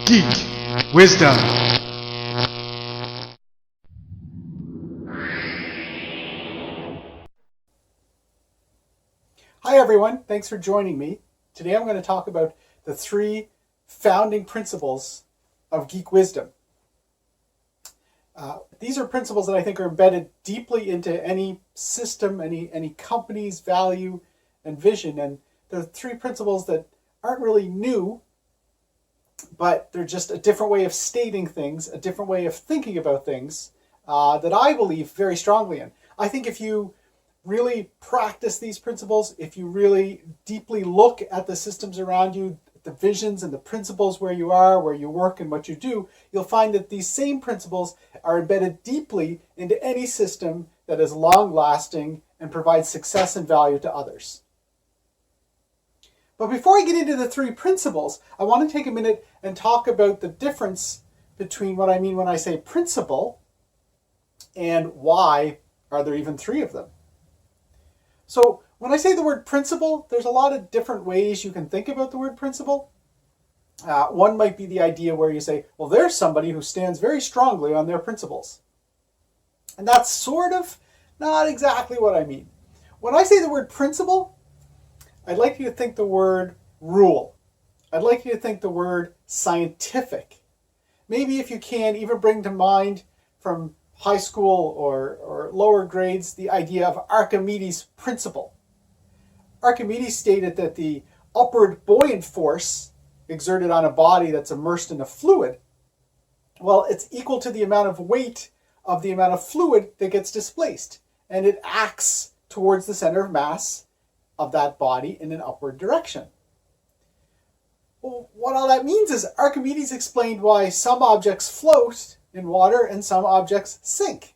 Geek Wisdom. Hi everyone, thanks for joining me. Today I'm going to talk about the 3 founding principles of geek wisdom. These are principles that I think are embedded deeply into any system, any company's value and vision. And they're 3 principles that aren't really new, but they're just a different way of stating things, a different way of thinking about things that I believe very strongly in. I think if you really practice these principles, if you really deeply look at the systems around you, the visions and the principles where you are, where you work and what you do, you'll find that these same principles are embedded deeply into any system that is long-lasting and provides success and value to others. But before I get into the 3 principles, I want to take a minute and talk about the difference between what I mean when I say principle and why are there even 3 of them. So when I say the word principle, there's a lot of different ways you can think about the word principle. One might be the idea where you say, well, there's somebody who stands very strongly on their principles. And that's sort of not exactly what I mean. When I say the word principle, I'd like you to think the word rule. I'd like you to think the word scientific. Maybe if you can, even bring to mind from high school or lower grades the idea of Archimedes' principle. Archimedes stated that the upward buoyant force exerted on a body that's immersed in a fluid, well, it's equal to the amount of weight of the amount of fluid that gets displaced. And it acts towards the center of mass of that body in an upward direction. Well, what all that means is Archimedes explained why some objects float in water and some objects sink.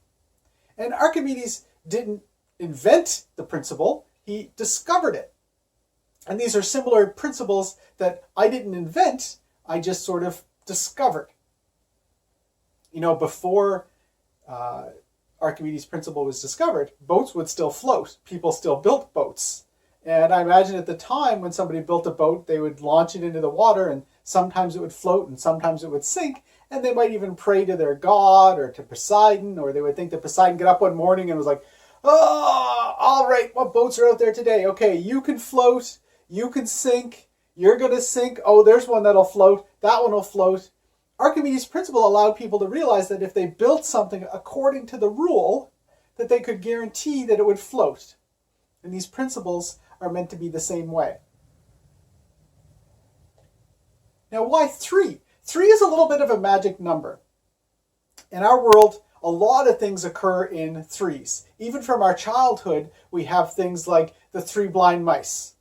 And Archimedes didn't invent the principle, he discovered it. And these are similar principles that I didn't invent, I just sort of discovered. You know, before Archimedes' principle was discovered, boats would still float. People still built boats. And I imagine at the time when somebody built a boat, they would launch it into the water and sometimes it would float and sometimes it would sink. And they might even pray to their god or to Poseidon, or they would think that Poseidon got up one morning and was like, oh, all right, what boats are out there today? Okay, you can float, you can sink, you're going to sink. Oh, there's one that'll float, that one will float. Archimedes' principle allowed people to realize that if they built something according to the rule, that they could guarantee that it would float. And these principles are meant to be the same way. Now, why 3? 3 is a little bit of a magic number. In our world, a lot of things occur in 3s. Even from our childhood, we have things like the 3 blind mice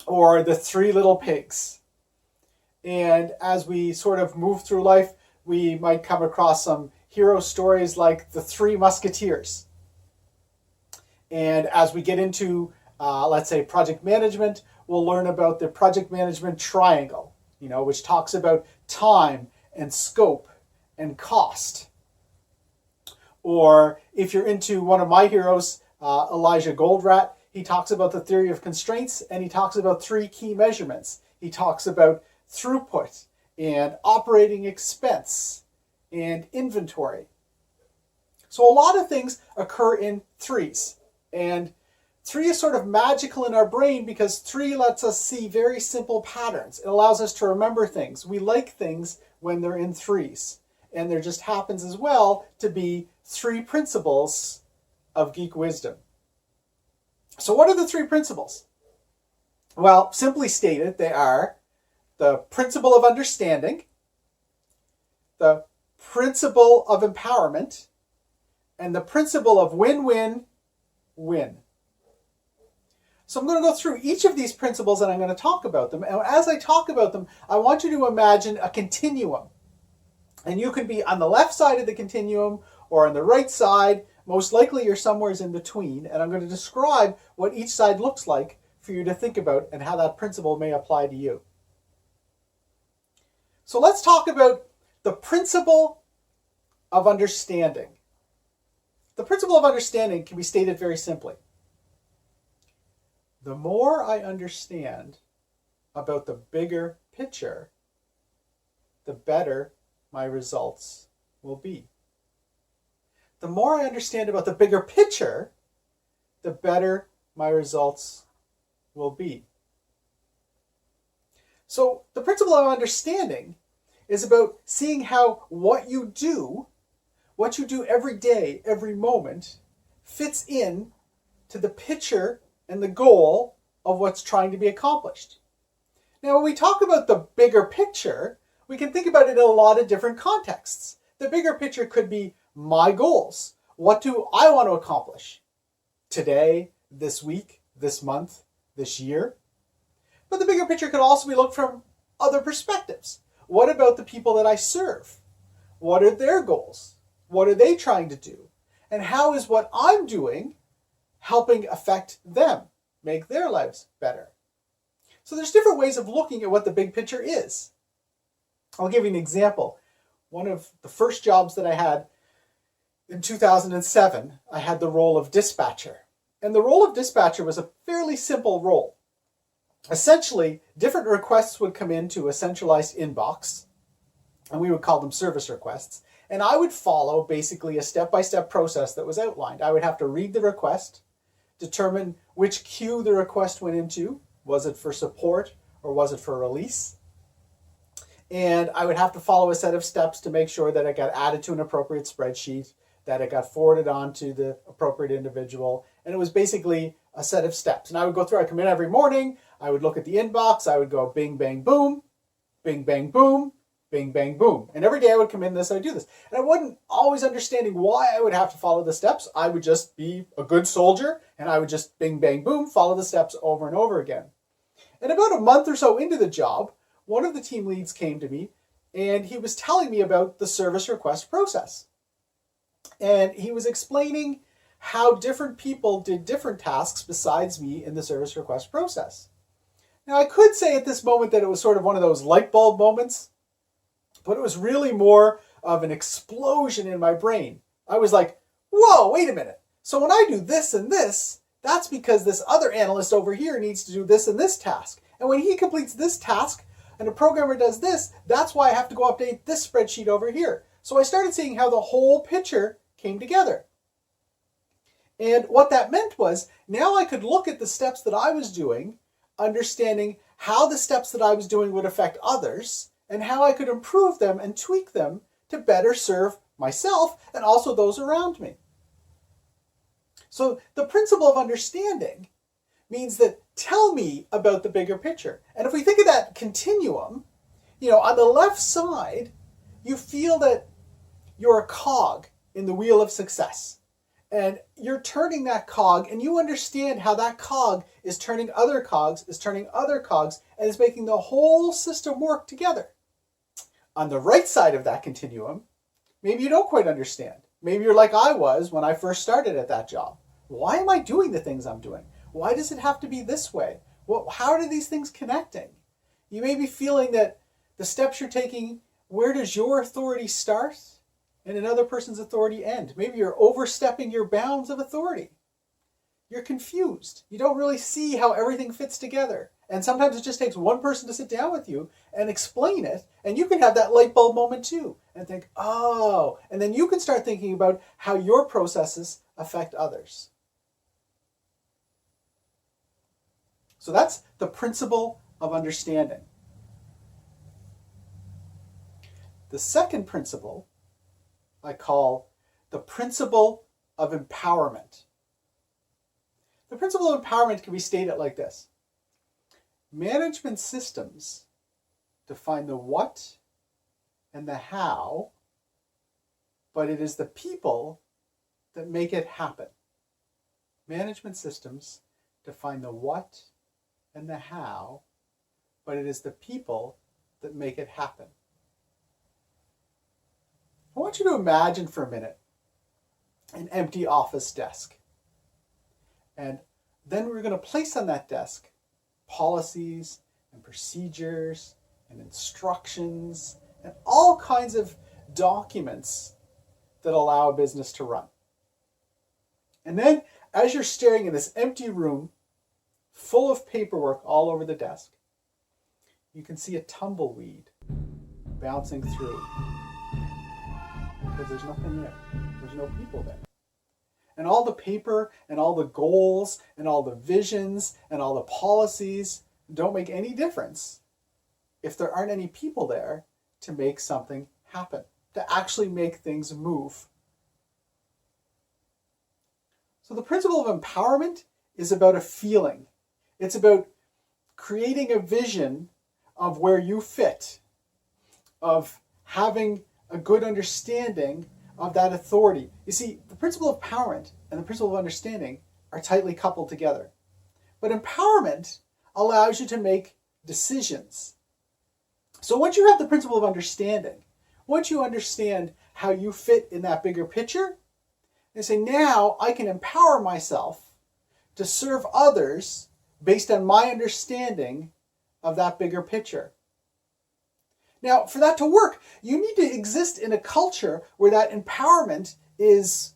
or the 3 little pigs. And as we sort of move through life, we might come across some hero stories like the 3 Musketeers. And as we get into, let's say, project management, we'll learn about the project management triangle, which talks about time and scope and cost. Or if you're into one of my heroes, Elijah Goldratt, he talks about the theory of constraints and he talks about 3 key measurements. He talks about throughput and operating expense and inventory. So a lot of things occur in 3s. And 3 is sort of magical in our brain because 3 lets us see very simple patterns. It allows us to remember things. We like things when they're in 3s. And there just happens as well to be 3 principles of geek wisdom. So what are the 3 principles? Well, simply stated, they are the principle of understanding, the principle of empowerment, and the principle of win-win-win. So I'm going to go through each of these principles and I'm going to talk about them. And as I talk about them, I want you to imagine a continuum. And you can be on the left side of the continuum or on the right side. Most likely you're somewhere in between. And I'm going to describe what each side looks like for you to think about and how that principle may apply to you. So let's talk about the principle of understanding. The principle of understanding can be stated very simply. The more I understand about the bigger picture, the better my results will be. The more I understand about the bigger picture, the better my results will be. So the principle of understanding is about seeing how what you do every day, every moment, fits in to the picture and the goal of what's trying to be accomplished. Now, when we talk about the bigger picture, we can think about it in a lot of different contexts. The bigger picture could be my goals. What do I want to accomplish today, this week, this month, this year? But the bigger picture could also be looked from other perspectives. What about the people that I serve? What are their goals? What are they trying to do? And how is what I'm doing helping affect them, make their lives better? So there's different ways of looking at what the big picture is. I'll give you an example. One of the first jobs that I had in 2007, I had the role of dispatcher. And the role of dispatcher was a fairly simple role. Essentially, different requests would come into a centralized inbox, and we would call them service requests. And I would follow basically a step-by-step process that was outlined. I would have to read the request, determine which queue the request went into. Was it for support or was it for release? And I would have to follow a set of steps to make sure that it got added to an appropriate spreadsheet, that it got forwarded on to the appropriate individual. And it was basically a set of steps. And I would go through, I'd come in every morning, I would look at the inbox, I would go bing, bang, boom, bing, bang, boom, bing, bang, boom. And every day I would come in this, I would do this. And I wasn't always understanding why I would have to follow the steps. I would just be a good soldier, and I would just bing, bang, boom, follow the steps over and over again. And about a month or so into the job, one of the team leads came to me, and he was telling me about the service request process. And he was explaining how different people did different tasks besides me in the service request process. Now, I could say at this moment that it was sort of one of those light bulb moments, but it was really more of an explosion in my brain. I was like, whoa, wait a minute. So when I do this and this, that's because this other analyst over here needs to do this and this task. And when he completes this task and a programmer does this, that's why I have to go update this spreadsheet over here. So I started seeing how the whole picture came together. And what that meant was now I could look at the steps that I was doing, understanding how the steps that I was doing would affect others, and how I could improve them and tweak them to better serve myself and also those around me. So the principle of understanding means that tell me about the bigger picture. And if we think of that continuum, on the left side, you feel that you're a cog in the wheel of success. And you're turning that cog, and you understand how that cog is turning other cogs, and is making the whole system work together. On the right side of that continuum, maybe you don't quite understand. Maybe you're like I was when I first started at that job. Why am I doing the things I'm doing? Why does it have to be this way? How are these things connecting? You may be feeling that the steps you're taking, where does your authority start and another person's authority end? Maybe you're overstepping your bounds of authority. You're confused. You don't really see how everything fits together. And sometimes it just takes one person to sit down with you and explain it. And you can have that light bulb moment too and think, oh, and then you can start thinking about how your processes affect others. So that's the principle of understanding. The second principle I call the principle of empowerment. The principle of empowerment can be stated like this. Management systems define the what and the how, but it is the people that make it happen. Management systems define the what and the how, but it is the people that make it happen. I want you to imagine for a minute an empty office desk. And then we're going to place on that desk policies and procedures and instructions and all kinds of documents that allow a business to run. And then as you're staring in this empty room full of paperwork all over the desk, you can see a tumbleweed bouncing through because there's nothing there. There's no people there. And all the paper and all the goals and all the visions and all the policies don't make any difference if there aren't any people there to make something happen, to actually make things move. So the principle of empowerment is about a feeling. It's about creating a vision of where you fit, of having a good understanding of that authority. You see, the principle of empowerment and the principle of understanding are tightly coupled together. But empowerment allows you to make decisions. So once you have the principle of understanding, once you understand how you fit in that bigger picture, you say, now I can empower myself to serve others based on my understanding of that bigger picture. Now, for that to work, you need to exist in a culture where that empowerment is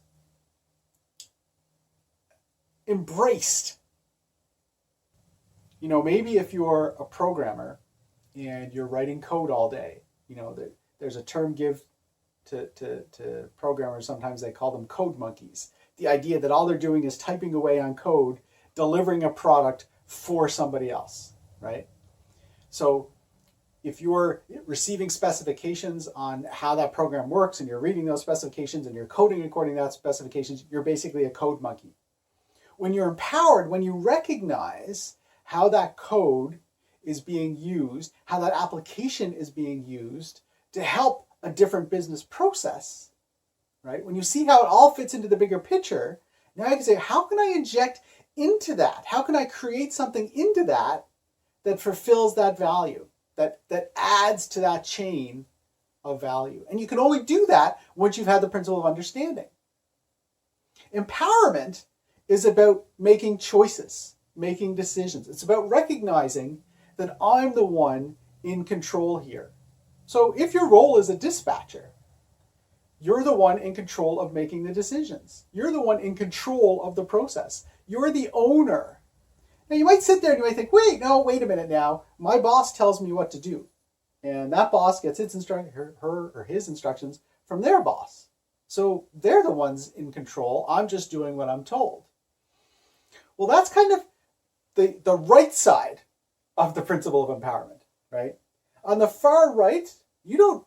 embraced. You know, maybe if you're a programmer and you're writing code all day, you know, there's a term given to programmers, sometimes they call them code monkeys. The idea that all they're doing is typing away on code, delivering a product for somebody else, right? So if you're receiving specifications on how that program works and you're reading those specifications and you're coding according to that specifications, you're basically a code monkey. When you're empowered, when you recognize how that code is being used, how that application is being used to help a different business process, right? When you see how it all fits into the bigger picture, now you can say, how can I inject into that? How can I create something into that that fulfills that value, that adds to that chain of value? And you can only do that once you've had the principle of understanding. Empowerment is about making choices, making decisions. It's about recognizing that I'm the one in control here. So if your role is a dispatcher, you're the one in control of making the decisions. You're the one in control of the process. You're the owner. Now you might sit there and you might think, wait a minute now. My boss tells me what to do. And that boss gets his instructions from their boss. So they're the ones in control. I'm just doing what I'm told. Well, that's kind of the right side of the principle of empowerment, right? On the far right, you don't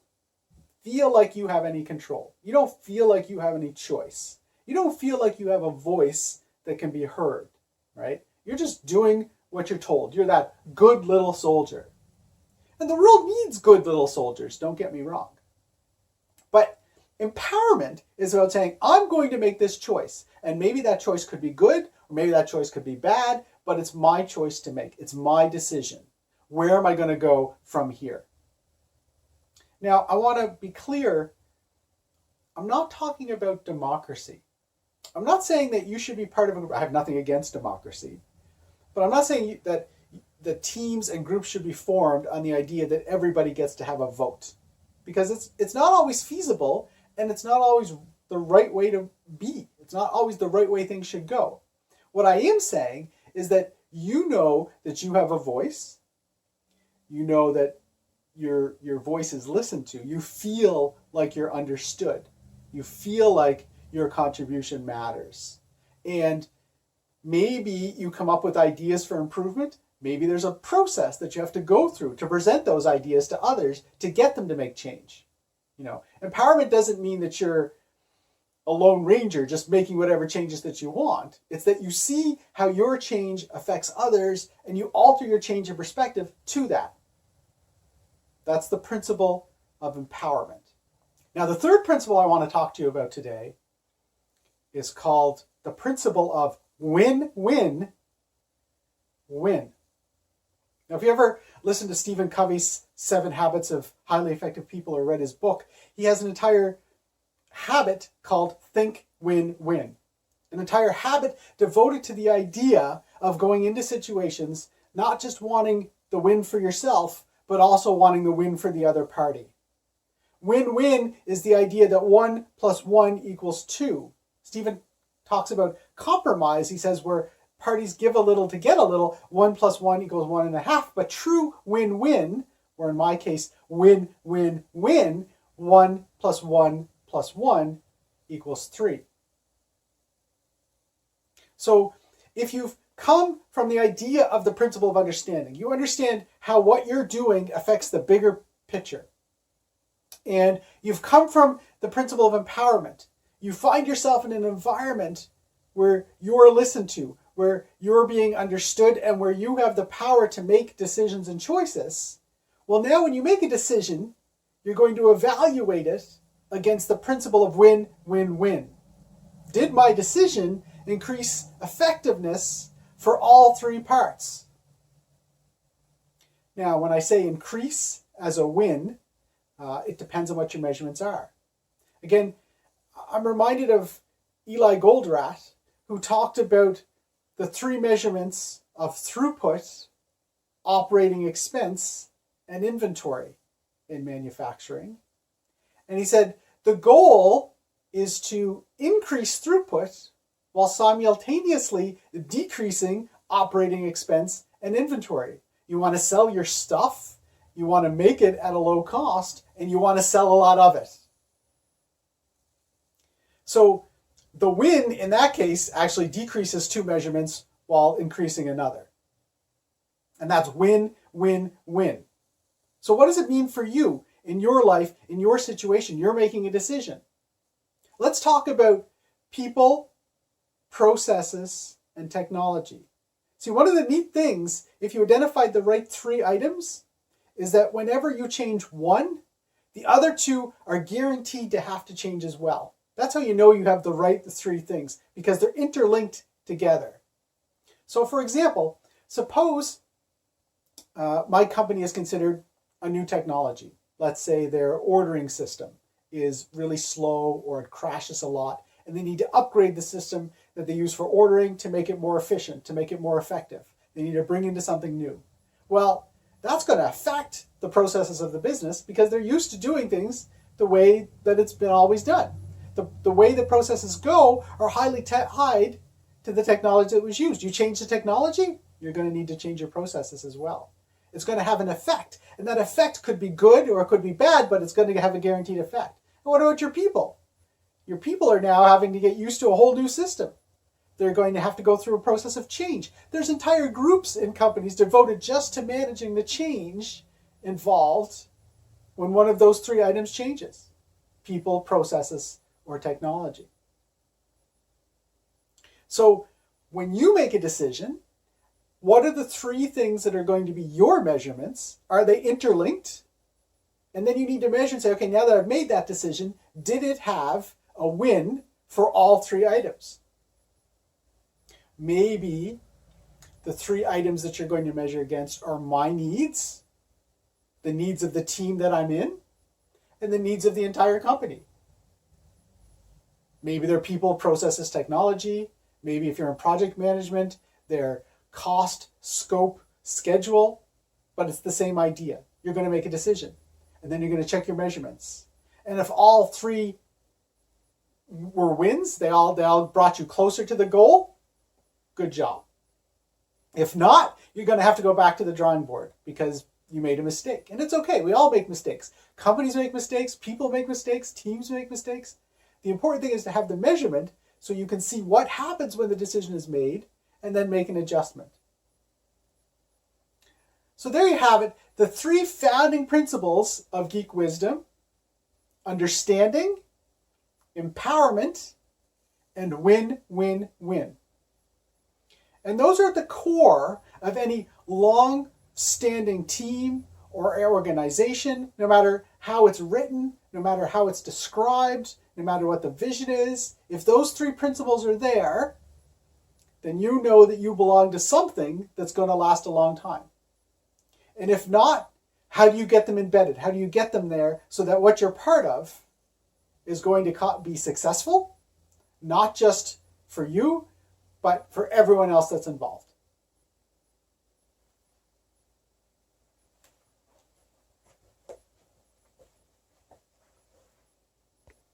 feel like you have any control. You don't feel like you have any choice. You don't feel like you have a voice that can be heard, right? You're just doing what you're told. You're that good little soldier. And the world needs good little soldiers, don't get me wrong. But empowerment is about saying, I'm going to make this choice. And maybe that choice could be good, or maybe that choice could be bad, but it's my choice to make. It's my decision. Where am I going to go from here? Now, I want to be clear. I'm not talking about democracy. I'm not saying that you should be part of I have nothing against democracy. But I'm not saying that the teams and groups should be formed on the idea that everybody gets to have a vote. Because it's not always feasible, and it's not always the right way to be. It's not always the right way things should go. What I am saying is that you know that you have a voice. You know that your voice is listened to. You feel like you're understood. You feel like your contribution matters. And maybe you come up with ideas for improvement. Maybe there's a process that you have to go through to present those ideas to others to get them to make change. You know, empowerment doesn't mean that you're a lone ranger just making whatever changes that you want. It's that you see how your change affects others and you alter your change of perspective to that. That's the principle of empowerment. Now, the third principle I want to talk to you about today is called the principle of win-win-win. Now, if you ever listened to Stephen Covey's 7 Habits of Highly Effective People or read his book, he has an entire habit called Think Win-Win. An entire habit devoted to the idea of going into situations, not just wanting the win for yourself, but also wanting the win for the other party. Win-win is the idea that 1 + 1 = 2. Stephen talks about compromise. He says where parties give a little to get a little, 1 + 1 = 1.5. But true win-win, or in my case, win-win-win, 1 plus 1 plus 1 equals 3. So if you've come from the idea of the principle of understanding, you understand how what you're doing affects the bigger picture. And you've come from the principle of empowerment. You find yourself in an environment where you're listened to, where you're being understood, and where you have the power to make decisions and choices. Well, now when you make a decision, you're going to evaluate it against the principle of win-win-win. Did my decision increase effectiveness for all three parts? Now, when I say increase as a win, it depends on what your measurements are. Again, I'm reminded of Eli Goldratt, who talked about the three measurements of throughput, operating expense, and inventory in manufacturing. And he said, the goal is to increase throughput while simultaneously decreasing operating expense and inventory. You want to sell your stuff, you want to make it at a low cost, and you want to sell a lot of it. So the win in that case actually decreases two measurements while increasing another. And that's win-win-win. So what does it mean for you in your life, in your situation? You're making a decision. Let's talk about people, processes, and technology. See, one of the neat things, if you identified the right three items, is that whenever you change one, the other two are guaranteed to have to change as well. That's how you know you have the right three things, because they're interlinked together. So for example, suppose my company is considered a new technology. Let's say their ordering system is really slow or it crashes a lot, and they need to upgrade the system that they use for ordering to make it more efficient, to make it more effective. They need to bring into something new. Well, that's going to affect the processes of the business because they're used to doing things the way that it's been always done. The way the processes go are highly tied to the technology that was used. You change the technology, you're going to need to change your processes as well. It's going to have an effect, and that effect could be good or it could be bad, but it's going to have a guaranteed effect. And what about your people? Your people are now having to get used to a whole new system. They're going to have to go through a process of change. There's entire groups in companies devoted just to managing the change involved when one of those three items changes: people, processes, or technology. So when you make a decision, what are the three things that are going to be your measurements? Are they interlinked? And then you need to measure and say, okay, now that I've made that decision, did it have a win for all three items? Maybe the three items that you're going to measure against are my needs, the needs of the team that I'm in, and the needs of the entire company. Maybe they're people, processes, technology. Maybe if you're in project management, they're cost, scope, schedule, but it's the same idea. You're going to make a decision, and then you're going to check your measurements. And if all three were wins, they all brought you closer to the goal, good job. If not, you're going to have to go back to the drawing board because you made a mistake. And it's okay. We all make mistakes. Companies make mistakes. People make mistakes. Teams make mistakes. The important thing is to have the measurement so you can see what happens when the decision is made and then make an adjustment. So there you have it. The three founding principles of Geek Wisdom: understanding, empowerment, and win-win-win. And those are at the core of any long-standing team or organization, no matter how it's written, no matter how it's described, no matter what the vision is. If those three principles are there, then you know that you belong to something that's going to last a long time. And if not, how do you get them embedded? How do you get them there so that what you're part of is going to be successful, not just for you, but for everyone else that's involved?